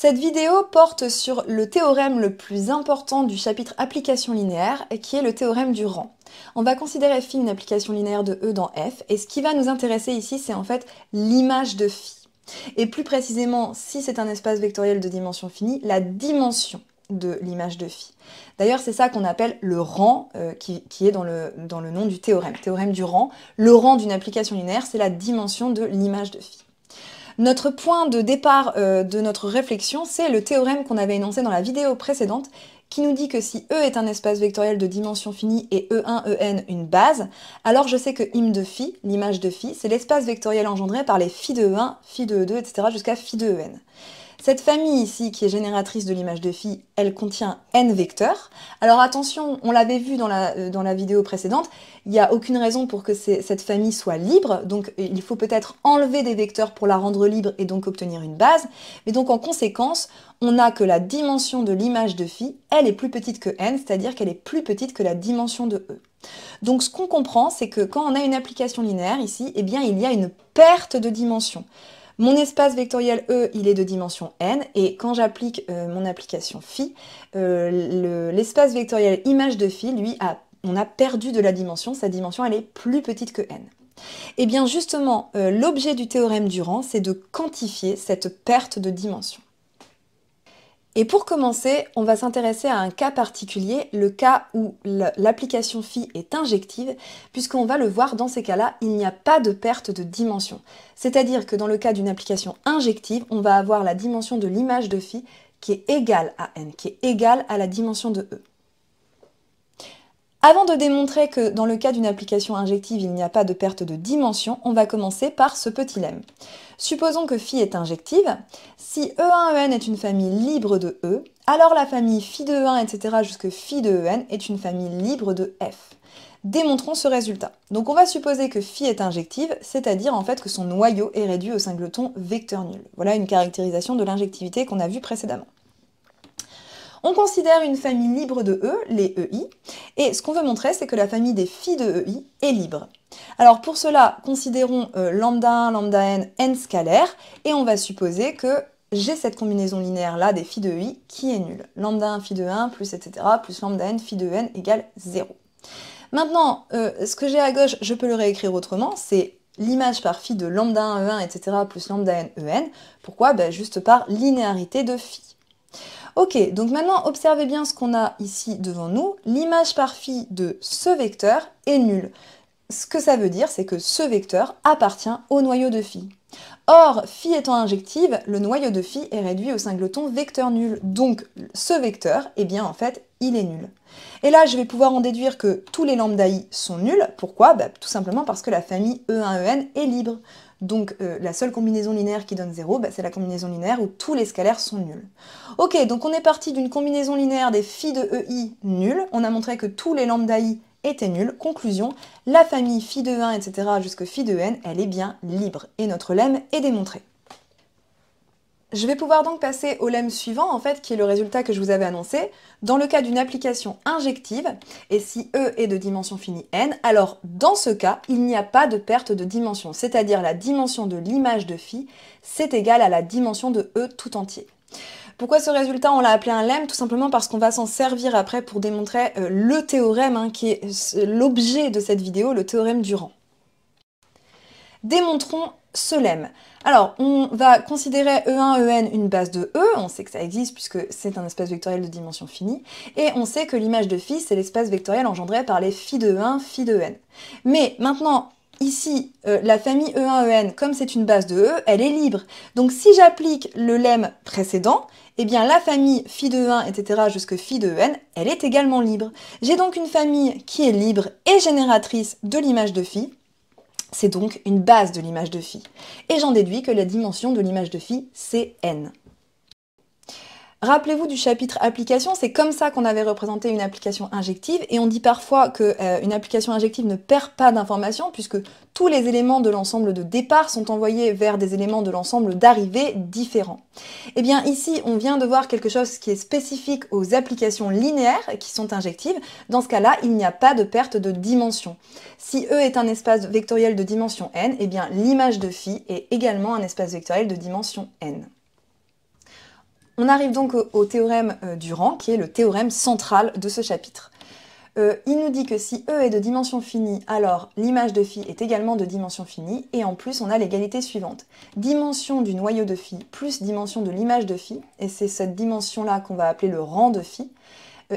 Cette vidéo porte sur le théorème le plus important du chapitre application linéaire, qui est le théorème du rang. On va considérer phi une application linéaire de E dans F, et ce qui va nous intéresser ici, c'est en fait l'image de phi. Et plus précisément, si c'est un espace vectoriel de dimension finie, la dimension de l'image de phi. D'ailleurs, c'est ça qu'on appelle le rang, qui est dans le nom du théorème du rang. Le rang d'une application linéaire, c'est la dimension de l'image de phi. Notre point de départ de notre réflexion, c'est le théorème qu'on avait énoncé dans la vidéo précédente, qui nous dit que si E est un espace vectoriel de dimension finie et E1, En une base, alors je sais que im de phi, l'image de phi, c'est l'espace vectoriel engendré par les phi de E1, phi de E2, etc. jusqu'à phi de En. Cette famille ici, qui est génératrice de l'image de phi, elle contient n vecteurs. Alors attention, on l'avait vu dans la vidéo précédente, il n'y a aucune raison pour que cette famille soit libre, donc il faut peut-être enlever des vecteurs pour la rendre libre et donc obtenir une base. Mais donc en conséquence, on a que la dimension de l'image de phi, elle est plus petite que n, c'est-à-dire qu'elle est plus petite que la dimension de E. Donc ce qu'on comprend, c'est que quand on a une application linéaire ici, eh bien il y a une perte de dimension. Mon espace vectoriel E, il est de dimension n, et quand j'applique mon application phi, l'espace vectoriel image de phi, lui, on a perdu de la dimension, sa dimension, elle est plus petite que n. Et bien justement, l'objet du théorème du rang, c'est de quantifier cette perte de dimension. Et pour commencer, on va s'intéresser à un cas particulier, le cas où l'application phi est injective, puisqu'on va le voir, dans ces cas-là, il n'y a pas de perte de dimension. C'est-à-dire que dans le cas d'une application injective, on va avoir la dimension de l'image de phi qui est égale à n, qui est égale à la dimension de E. Avant de démontrer que dans le cas d'une application injective, il n'y a pas de perte de dimension, on va commencer par ce petit lemme. Supposons que phi est injective. Si E1, En est une famille libre de E, alors la famille phi de E1, etc. jusque phi de En est une famille libre de F. Démontrons ce résultat. Donc on va supposer que phi est injective, c'est-à-dire en fait que son noyau est réduit au singleton vecteur nul. Voilà une caractérisation de l'injectivité qu'on a vue précédemment. On considère une famille libre de E, les EI, et ce qu'on veut montrer, c'est que la famille des phi de EI est libre. Alors pour cela, considérons lambda 1, lambda n, n scalaire, et on va supposer que j'ai cette combinaison linéaire-là des phi de EI qui est nulle. Lambda 1, phi de 1, plus etc., plus lambda n, phi de n égale 0. Maintenant, ce que j'ai à gauche, je peux le réécrire autrement, c'est l'image par phi de lambda 1, E1, etc., plus lambda n, En. Pourquoi? Juste par linéarité de phi. Ok, donc maintenant observez bien ce qu'on a ici devant nous. L'image par phi de ce vecteur est nulle. Ce que ça veut dire, c'est que ce vecteur appartient au noyau de phi. Or, phi étant injective, le noyau de phi est réduit au singleton vecteur nul. Donc ce vecteur, eh bien en fait, il est nul. Et là, je vais pouvoir en déduire que tous les lambda i sont nuls. Pourquoi? Tout simplement parce que la famille E1, En est libre. Donc la seule combinaison linéaire qui donne 0, c'est la combinaison linéaire où tous les scalaires sont nuls. Ok, donc on est parti d'une combinaison linéaire des phi de EI nuls. On a montré que tous les lambda i étaient nuls. Conclusion, la famille phi de 1, etc. jusque phi de n, elle est bien libre. Et notre lemme est démontré. Je vais pouvoir donc passer au lemme suivant, en fait, qui est le résultat que je vous avais annoncé. Dans le cas d'une application injective, et si E est de dimension finie n, alors dans ce cas, il n'y a pas de perte de dimension, c'est-à-dire la dimension de l'image de phi, c'est égal à la dimension de E tout entier. Pourquoi ce résultat, on l'a appelé un lemme? Tout simplement parce qu'on va s'en servir après pour démontrer le théorème, qui est l'objet de cette vidéo, le théorème du rang. Démontrons ce lemme. Alors, on va considérer E1, En une base de E, on sait que ça existe puisque c'est un espace vectoriel de dimension finie, et on sait que l'image de phi, c'est l'espace vectoriel engendré par les phi de 1, phi de n. Mais maintenant, ici, la famille E1, En, comme c'est une base de E, elle est libre. Donc si j'applique le lemme précédent, eh bien la famille phi de 1, etc. jusque phi de n, elle est également libre. J'ai donc une famille qui est libre et génératrice de l'image de phi. C'est donc une base de l'image de phi. Et j'en déduis que la dimension de l'image de phi, c'est n. Rappelez-vous du chapitre application, c'est comme ça qu'on avait représenté une application injective, et on dit parfois qu'une application injective ne perd pas d'informations, puisque tous les éléments de l'ensemble de départ sont envoyés vers des éléments de l'ensemble d'arrivée différents. Et bien ici, on vient de voir quelque chose qui est spécifique aux applications linéaires qui sont injectives. Dans ce cas-là, il n'y a pas de perte de dimension. Si E est un espace vectoriel de dimension n, eh bien l'image de phi est également un espace vectoriel de dimension n. On arrive donc au théorème du rang, qui est le théorème central de ce chapitre. Il nous dit que si E est de dimension finie, alors l'image de phi est également de dimension finie, et en plus on a l'égalité suivante. Dimension du noyau de phi plus dimension de l'image de phi, et c'est cette dimension-là qu'on va appeler le rang de phi,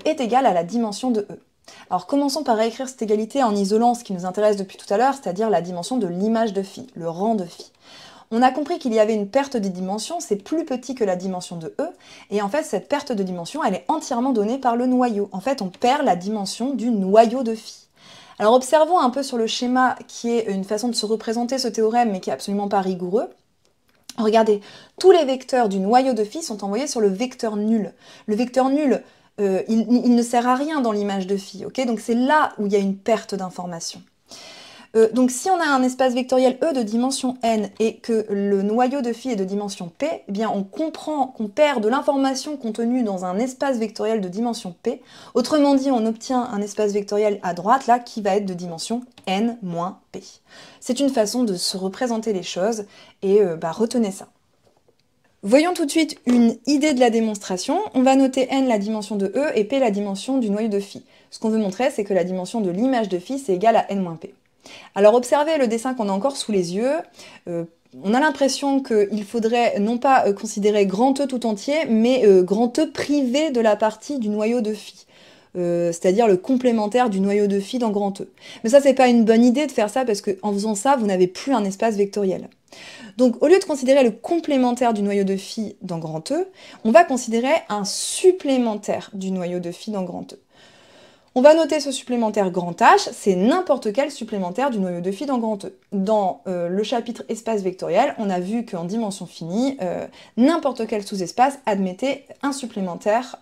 est égale à la dimension de E. Alors commençons par réécrire cette égalité en isolant ce qui nous intéresse depuis tout à l'heure, c'est-à-dire la dimension de l'image de phi, le rang de phi. On a compris qu'il y avait une perte de dimension, c'est plus petit que la dimension de E, et en fait cette perte de dimension, elle est entièrement donnée par le noyau. En fait, on perd la dimension du noyau de phi. Alors observons un peu sur le schéma qui est une façon de se représenter ce théorème, mais qui est absolument pas rigoureux. Regardez, tous les vecteurs du noyau de phi sont envoyés sur le vecteur nul. Le vecteur nul, il ne sert à rien dans l'image de phi, ok? Donc c'est là où il y a une perte d'information. Donc si on a un espace vectoriel E de dimension n et que le noyau de phi est de dimension p, eh bien on comprend qu'on perd de l'information contenue dans un espace vectoriel de dimension p. Autrement dit, on obtient un espace vectoriel à droite, là, qui va être de dimension n moins p. C'est une façon de se représenter les choses, et retenez ça. Voyons tout de suite une idée de la démonstration. On va noter n la dimension de E et p la dimension du noyau de phi. Ce qu'on veut montrer, c'est que la dimension de l'image de phi, c'est égal à n moins p. Alors observez le dessin qu'on a encore sous les yeux. On a l'impression qu'il faudrait non pas considérer grand E tout entier, mais grand E privé de la partie du noyau de phi. C'est-à-dire le complémentaire du noyau de phi dans grand E. Mais ça, c'est pas une bonne idée de faire ça, parce qu'en faisant ça, vous n'avez plus un espace vectoriel. Donc au lieu de considérer le complémentaire du noyau de phi dans grand E, on va considérer un supplémentaire du noyau de phi dans grand E. On va noter ce supplémentaire grand H, c'est n'importe quel supplémentaire du noyau de phi dans grand E. Dans le chapitre espace vectoriel, on a vu qu'en dimension finie, n'importe quel sous-espace admettait un supplémentaire,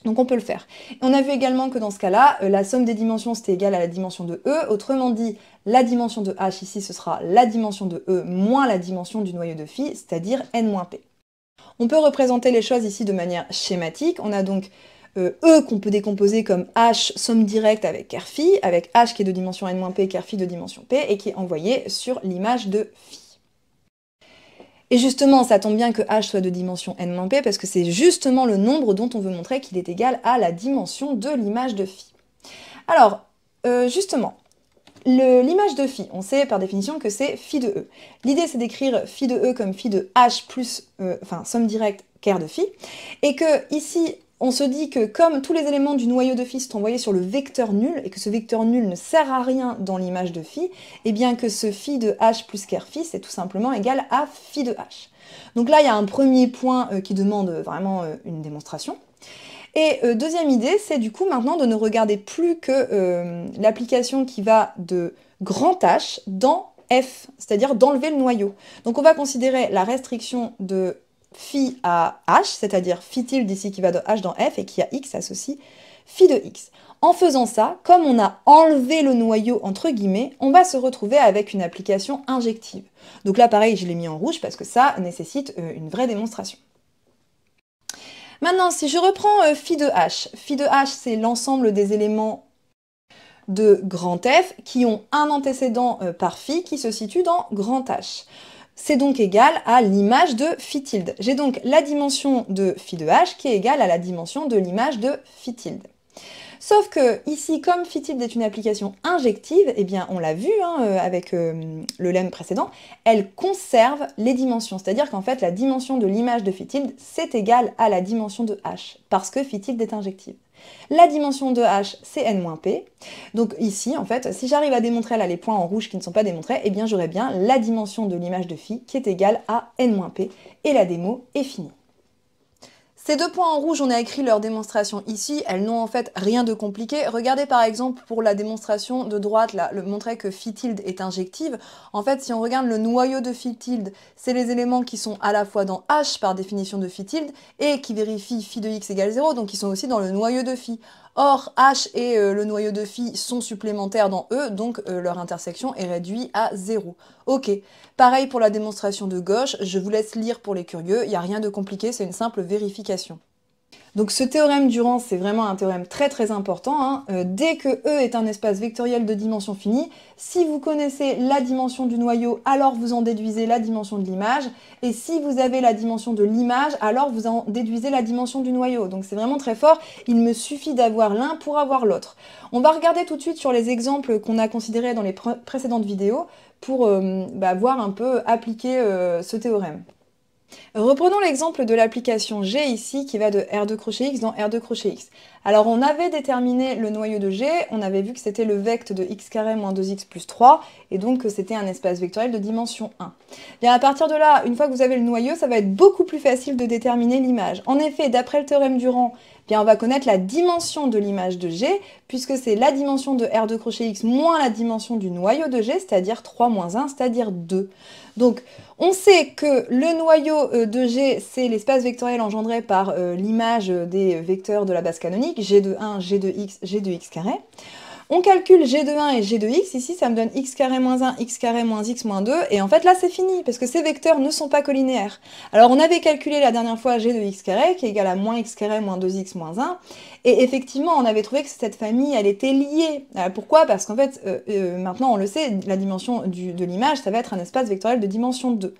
donc on peut le faire. Et on a vu également que dans ce cas-là, la somme des dimensions c'était égal à la dimension de E, autrement dit, la dimension de H ici ce sera la dimension de E moins la dimension du noyau de phi, c'est-à-dire n-p. On peut représenter les choses ici de manière schématique, on a donc E qu'on peut décomposer comme H somme directe avec ker phi, avec H qui est de dimension n-p, ker phi de dimension p, et qui est envoyé sur l'image de phi. Et justement, ça tombe bien que H soit de dimension n-p, parce que c'est justement le nombre dont on veut montrer qu'il est égal à la dimension de l'image de phi. Alors, justement, l'image de phi, on sait par définition que c'est phi de E. L'idée c'est d'écrire phi de E comme phi de H plus, somme directe ker de phi, et que ici, on se dit que comme tous les éléments du noyau de phi sont envoyés sur le vecteur nul, et que ce vecteur nul ne sert à rien dans l'image de phi, et bien que ce phi de h plus ker phi, c'est tout simplement égal à phi de h. Donc là, il y a un premier point qui demande vraiment une démonstration. Et deuxième idée, c'est du coup maintenant de ne regarder plus que l'application qui va de grand H dans F, c'est-à-dire d'enlever le noyau. Donc on va considérer la restriction de phi à h, c'est-à-dire phi tilde ici qui va de h dans f et qui a x associe phi de x. En faisant ça, comme on a enlevé le noyau entre guillemets, on va se retrouver avec une application injective. Donc là pareil, je l'ai mis en rouge parce que ça nécessite une vraie démonstration. Maintenant, si je reprends phi de h c'est l'ensemble des éléments de grand F qui ont un antécédent par phi qui se situe dans grand H. C'est donc égal à l'image de phi tilde. J'ai donc la dimension de phi de h qui est égale à la dimension de l'image de phi tilde. Sauf que ici, comme phi tilde est une application injective, eh bien on l'a vu avec le lemme précédent, elle conserve les dimensions. C'est-à-dire qu'en fait, la dimension de l'image de phi tilde, c'est égal à la dimension de h, parce que phi tilde est injective. La dimension de h, c'est n-p. Donc ici, en fait, si j'arrive à démontrer là les points en rouge qui ne sont pas démontrés, eh bien j'aurai bien la dimension de l'image de phi qui est égale à n-p, et la démo est finie. Ces deux points en rouge, on a écrit leur démonstration ici, elles n'ont en fait rien de compliqué. Regardez par exemple pour la démonstration de droite, là, montrer que phi tilde est injective. En fait, si on regarde le noyau de phi tilde, c'est les éléments qui sont à la fois dans H par définition de phi tilde et qui vérifient phi de x égale 0, donc ils sont aussi dans le noyau de phi. Or, H et le noyau de phi sont supplémentaires dans E, donc leur intersection est réduite à 0. Ok, pareil pour la démonstration de gauche, je vous laisse lire pour les curieux, il n'y a rien de compliqué, c'est une simple vérification. Donc ce théorème Durand, c'est vraiment un théorème très très important, hein. Dès que E est un espace vectoriel de dimension finie, si vous connaissez la dimension du noyau, alors vous en déduisez la dimension de l'image, et si vous avez la dimension de l'image, alors vous en déduisez la dimension du noyau. Donc c'est vraiment très fort, il me suffit d'avoir l'un pour avoir l'autre. On va regarder tout de suite sur les exemples qu'on a considérés dans les précédentes vidéos pour voir un peu appliquer ce théorème. Reprenons l'exemple de l'application G ici qui va de R2 crochet X dans R2 crochet X. Alors on avait déterminé le noyau de G, on avait vu que c'était le vecte de x carré moins 2x plus 3 et donc que c'était un espace vectoriel de dimension 1. Bien à partir de là, une fois que vous avez le noyau, ça va être beaucoup plus facile de déterminer l'image. En effet, d'après le théorème Durand, bien on va connaître la dimension de l'image de G puisque c'est la dimension de R2 crochet X moins la dimension du noyau de G, c'est-à-dire 3 moins 1, c'est-à-dire 2. Donc on sait que le noyau de G, c'est l'espace vectoriel engendré par l'image des vecteurs de la base canonique, G de 1, G de x, G de x carré. On calcule G de 1 et G de x, ici ça me donne x carré moins 1, x carré moins x moins 2, et en fait là c'est fini, parce que ces vecteurs ne sont pas collinéaires. Alors on avait calculé la dernière fois G de x carré, qui est égal à moins x carré moins 2x moins 1, et effectivement on avait trouvé que cette famille, elle était liée. Pourquoi? Parce qu'en fait, maintenant on le sait, la dimension de l'image, ça va être un espace vectoriel de dimension 2.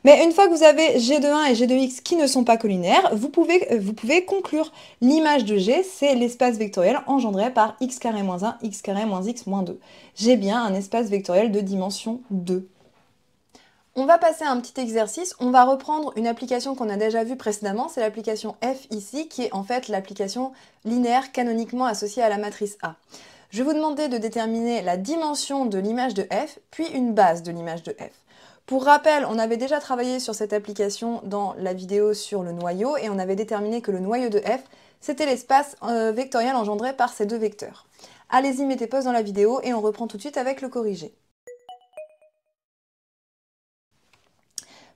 Mais une fois que vous avez G de 1 et G de x qui ne sont pas collinaires, vous pouvez conclure. L'image de G, c'est l'espace vectoriel engendré par x carré moins 1, x carré moins x moins 2. J'ai bien un espace vectoriel de dimension 2. On va passer à un petit exercice, on va reprendre une application qu'on a déjà vue précédemment, c'est l'application F ici, qui est en fait l'application linéaire canoniquement associée à la matrice A. Je vais vous demander de déterminer la dimension de l'image de F, puis une base de l'image de F. Pour rappel, on avait déjà travaillé sur cette application dans la vidéo sur le noyau et on avait déterminé que le noyau de F, c'était l'espace vectoriel engendré par ces deux vecteurs. Allez-y, mettez pause dans la vidéo et on reprend tout de suite avec le corrigé.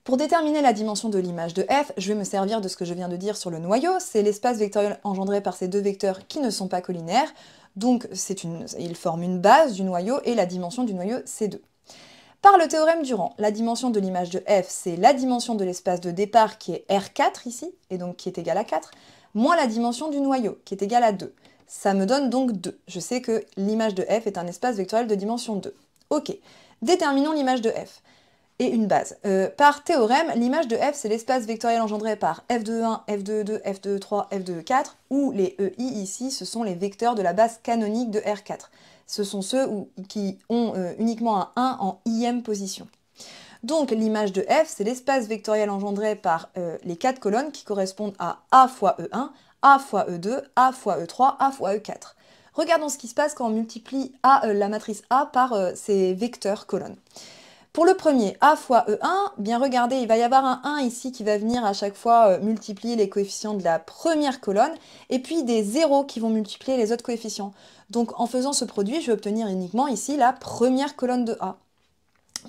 Pour déterminer la dimension de l'image de F, je vais me servir de ce que je viens de dire sur le noyau, c'est l'espace vectoriel engendré par ces deux vecteurs qui ne sont pas collinaires, donc ils forment une base du noyau et la dimension du noyau c'est 2. Par le théorème Durand, la dimension de l'image de F, c'est la dimension de l'espace de départ qui est R4 ici, et donc qui est égal à 4, moins la dimension du noyau qui est égal à 2. Ça me donne donc 2. Je sais que l'image de F est un espace vectoriel de dimension 2. Ok, déterminons l'image de F. Et une base. Par théorème, l'image de F, c'est l'espace vectoriel engendré par f de 1, f de 2, f de 3, f de 4, où les EI ici, ce sont les vecteurs de la base canonique de R4. Ce sont ceux qui ont uniquement un 1 en ième position. Donc l'image de F, c'est l'espace vectoriel engendré par les 4 colonnes qui correspondent à A fois E1, A fois E2, A fois E3, A fois E4. Regardons ce qui se passe quand on multiplie la matrice A par ces vecteurs colonnes. Pour le premier, A fois E1, bien regardez, il va y avoir un 1 ici qui va venir à chaque fois multiplier les coefficients de la première colonne, et puis des 0 qui vont multiplier les autres coefficients. Donc en faisant ce produit, je vais obtenir uniquement ici la première colonne de A.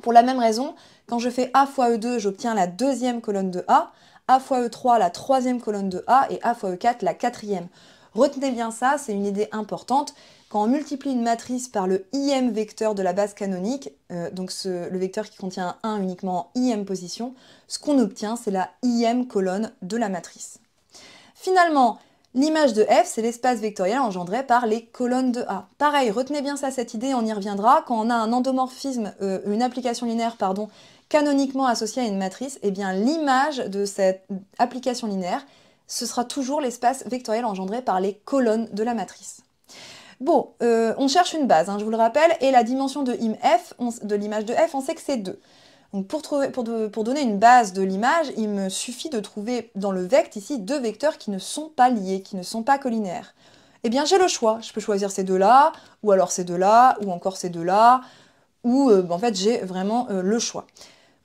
Pour la même raison, quand je fais A fois E2, j'obtiens la deuxième colonne de A fois E3, la troisième colonne de A, et A fois E4, la quatrième. Retenez bien ça, c'est une idée importante. Quand on multiplie une matrice par le ième vecteur de la base canonique, donc le vecteur qui contient un 1 uniquement en ième position, ce qu'on obtient, c'est la ième colonne de la matrice. Finalement, l'image de F, c'est l'espace vectoriel engendré par les colonnes de A. Pareil, retenez bien ça, cette idée, on y reviendra. Quand on a un endomorphisme, une application linéaire, pardon, canoniquement associée à une matrice, eh bien l'image de cette application linéaire, ce sera toujours l'espace vectoriel engendré par les colonnes de la matrice. Bon, on cherche une base, hein, je vous le rappelle, et la dimension de l'image de F, on sait que c'est 2. Donc pour donner une base de l'image, il me suffit de trouver dans le vecte ici deux vecteurs qui ne sont pas liés, qui ne sont pas collinaires. Eh bien j'ai le choix, je peux choisir ces deux-là, ou alors ces deux-là, ou encore ces deux-là, ou en fait j'ai vraiment le choix.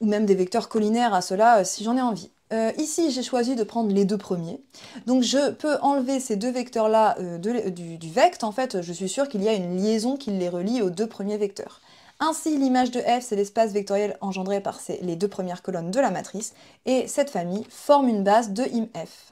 Ou même des vecteurs collinaires à cela si j'en ai envie. Ici, j'ai choisi de prendre les deux premiers. Donc je peux enlever ces deux vecteurs-là du vecte. En fait, je suis sûre qu'il y a une liaison qui les relie aux deux premiers vecteurs. Ainsi, l'image de F, c'est l'espace vectoriel engendré par les deux premières colonnes de la matrice. Et cette famille forme une base de im F.